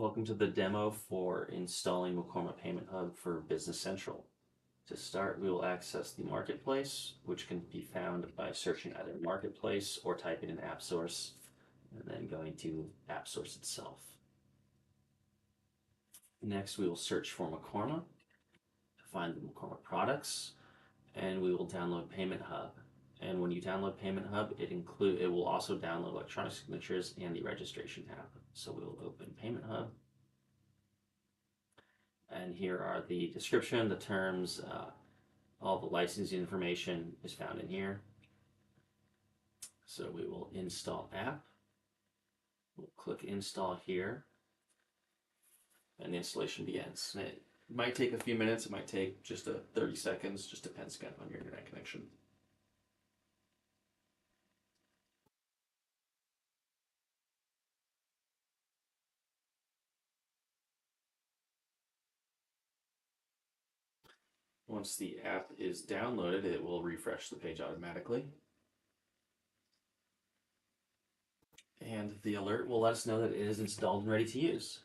Welcome to the demo for installing Mekorma Payment Hub for Business Central. To start, we will access the marketplace, which can be found by searching either marketplace or typing in AppSource, and then going to AppSource itself. Next, we will search for Mekorma to find the Mekorma products, and we will download Payment Hub. And when you download Payment Hub, it will also download electronic signatures and the registration app. So we will open Payment Hub. And here are the description, the terms, all the licensing information is found in here. So we will install app. We'll click install here, and the installation begins. And it might take a few minutes, it might take just 30 seconds, just depends kind of on your internet connection. Once the app is downloaded, it will refresh the page automatically. And the alert will let us know that it is installed and ready to use.